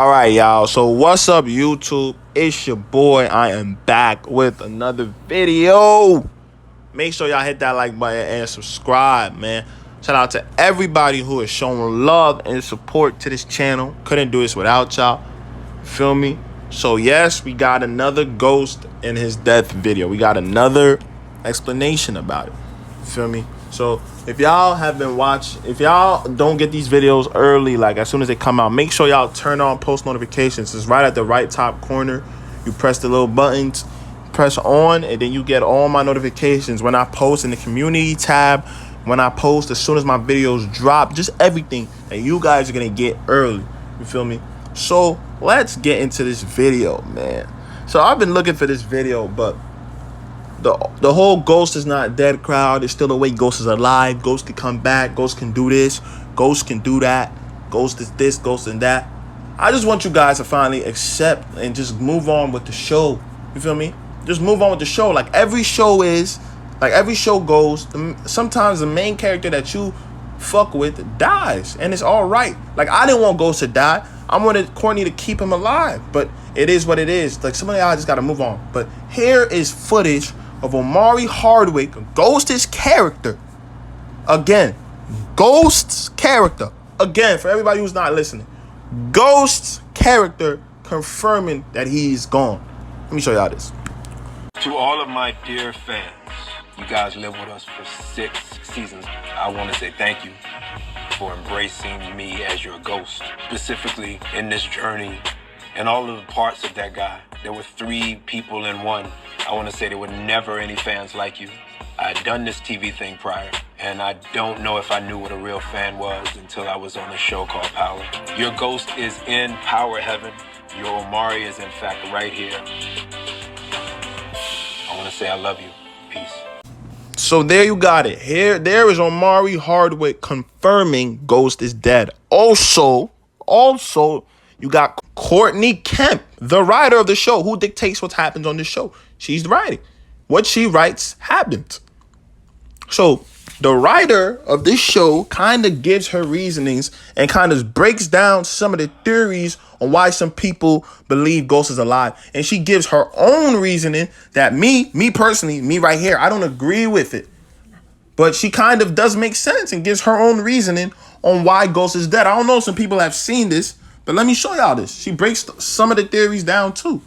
All right, y'all. So what's up, YouTube? It's your boy. I am back with another video. Make sure y'all hit that like button and subscribe, man. Shout out to everybody who is showing love and support to this channel. Couldn't do this without y'all. Feel me? So yes, we got another ghost in his death video. We got another explanation about it. Feel me? So if y'all have been watching, if y'all don't get these videos early, like as soon as they come out, make sure y'all turn on post notifications. It's right at the right top corner. You press the little buttons, press on, and then you get all my notifications when I post in the community tab, when I post, as soon as my videos drop, just everything that you guys are gonna get early. You feel me? So let's get into this video, man. So I've been looking for this video, but the whole ghost is not dead crowd. It's still a way ghost is alive. Ghost can come back. Ghost can do this. Ghost can do that. Ghost is this, ghost and that. I just want you guys to finally accept and just move on with the show. You feel me? Just move on with the show. Like every show goes, sometimes the main character that you fuck with dies. And it's all right. Like I didn't want Ghost to die. I wanted Courtney to keep him alive. But it is what it is. Like some of y'all just got to move on. But here is footage of Omari Hardwick, Ghost's character. Again, Ghost's character. Again, for everybody who's not listening. Ghost's character confirming that he's gone. Let me show y'all this. To all of my dear fans, you guys lived with us for 6 seasons. I want to say thank you for embracing me as your ghost. Specifically in this journey and all of the parts of that guy. There were 3 people in one. I want to say there were never any fans like you. I had done this TV thing prior, and I don't know if I knew what a real fan was until I was on a show called Power. Your ghost is in Power Heaven. Your Omari is in fact right here. I want to say I love you. Peace. So there you got it. There is Omari Hardwick confirming Ghost is dead. Also, you got Courtney Kemp, the writer of the show, who dictates what happens on the show. She's writing. What she writes happens. So the writer of this show kind of gives her reasonings and kind of breaks down some of the theories on why some people believe Ghost is alive. And she gives her own reasoning that me personally, me right here, I don't agree with it. But she kind of does make sense and gives her own reasoning on why Ghost is dead. I don't know if some people have seen this, but let me show y'all this. She breaks some of the theories down too.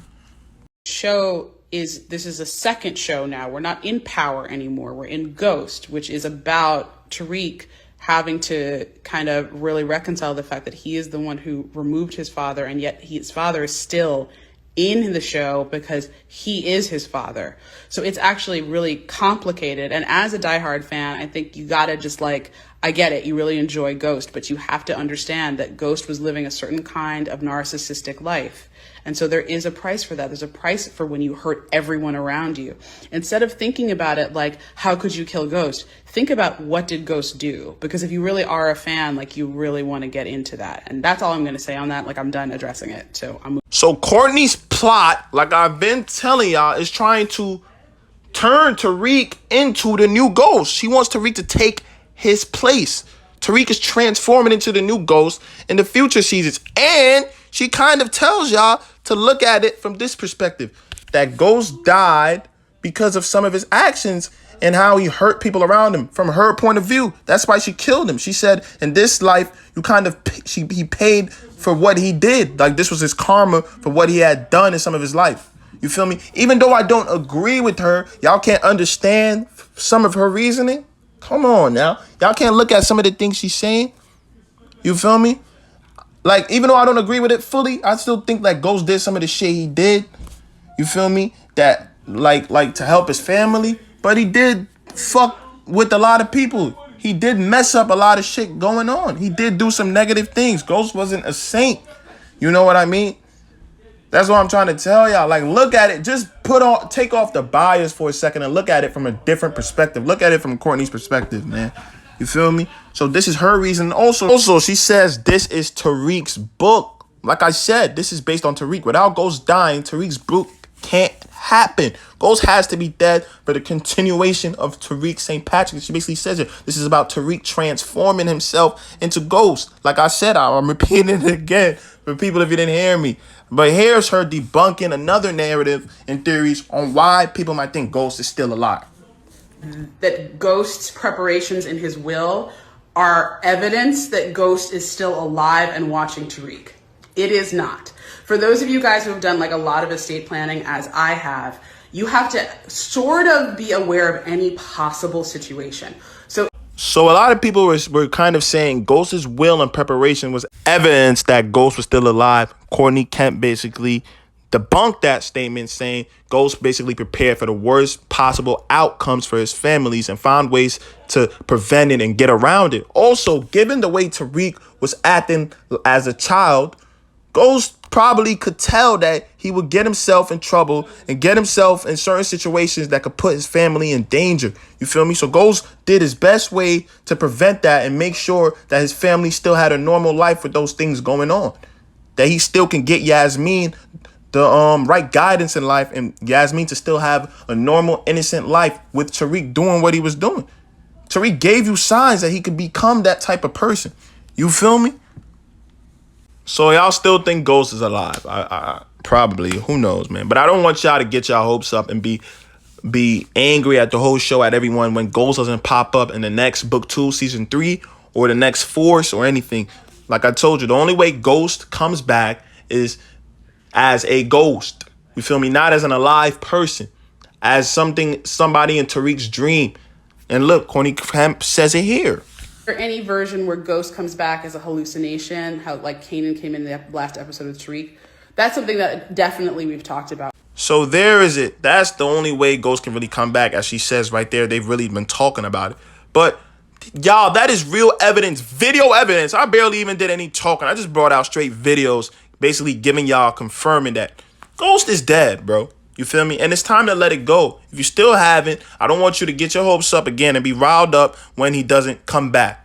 This is a second show now. We're not in Power anymore. We're in Ghost, which is about Tariq having to kind of really reconcile the fact that he is the one who removed his father, and yet his father is still in the show because he is his father. So it's actually really complicated. And as a diehard fan, I think you gotta just I get it, you really enjoy Ghost, but you have to understand that Ghost was living a certain kind of narcissistic life. And so there is a price for that. There's a price for when you hurt everyone around you. Instead of thinking about it like, how could you kill Ghost? Think about what did Ghost do? Because if you really are a fan, you really want to get into that. And that's all I'm going to say on that. I'm done addressing it. So Courtney's plot, like I've been telling y'all, is trying to turn Tariq into the new Ghost. She wants Tariq to take his place. Tariq is transforming into the new Ghost in the future seasons. And she kind of tells y'all to look at it from this perspective, that Ghost died because of some of his actions and how he hurt people around him. From her point of view, that's why she killed him. She said in this life, he paid for what he did. Like this was his karma for what he had done in some of his life. You feel me? Even though I don't agree with her, y'all can't understand some of her reasoning. Come on now. Y'all can't look at some of the things she's saying. You feel me? Even though I don't agree with it fully, I still think Ghost did some of the shit he did. You feel me? That to help his family. But he did fuck with a lot of people. He did mess up a lot of shit going on. He did do some negative things. Ghost wasn't a saint. You know what I mean? That's what I'm trying to tell y'all. Look at it. Just take off the bias for a second and look at it from a different perspective. Look at it from Courtney's perspective, man. You feel me? So this is her reason. Also, she says this is Tariq's book. Like I said, this is based on Tariq. Without Ghost dying, Tariq's book can't happen. Ghost has to be dead for the continuation of Tariq St. Patrick. She basically says it. This is about Tariq transforming himself into Ghost. Like I said, I'm repeating it again for people if you didn't hear me. But here's her debunking another narrative and theories on why people might think Ghost is still alive. That Ghost's preparations in his will are evidence that Ghost is still alive and watching Tariq. It is not. For those of you guys who have done like a lot of estate planning, as I have, you have to sort of be aware of any possible situation. So a lot of people were kind of saying Ghost's will and preparation was evidence that Ghost was still alive. Courtney Kemp basically debunked that statement, saying Ghost basically prepared for the worst possible outcomes for his families and found ways to prevent it and get around it. Also, given the way Tariq was acting as a child, Ghost probably could tell that he would get himself in trouble and get himself in certain situations that could put his family in danger. You feel me? So Ghost did his best way to prevent that and make sure that his family still had a normal life with those things going on. That he still can get Yasmin the right guidance in life and Yasmin to still have a normal, innocent life with Tariq doing what he was doing. Tariq gave you signs that he could become that type of person. You feel me? So y'all still think Ghost is alive? I probably, who knows, man. But I don't want y'all to get y'all hopes up and be angry at the whole show, at everyone, when Ghost doesn't pop up in the next book 2, season 3, or the next Force or anything. Like I told you, the only way Ghost comes back is as a ghost. You feel me? Not as an alive person, as somebody in Tariq's dream. And look, Courtney Kemp says it here. Or any version where Ghost comes back as a hallucination, how like Kanan came in the last episode of Tariq. That's something that definitely we've talked about. So there is it. That's the only way Ghost can really come back. As she says right there, they've really been talking about it. But y'all, that is real evidence, video evidence. I barely even did any talking. I just brought out straight videos, basically giving y'all, confirming that Ghost is dead, bro. You feel me? And it's time to let it go. If you still haven't, I don't want you to get your hopes up again and be riled up when he doesn't come back.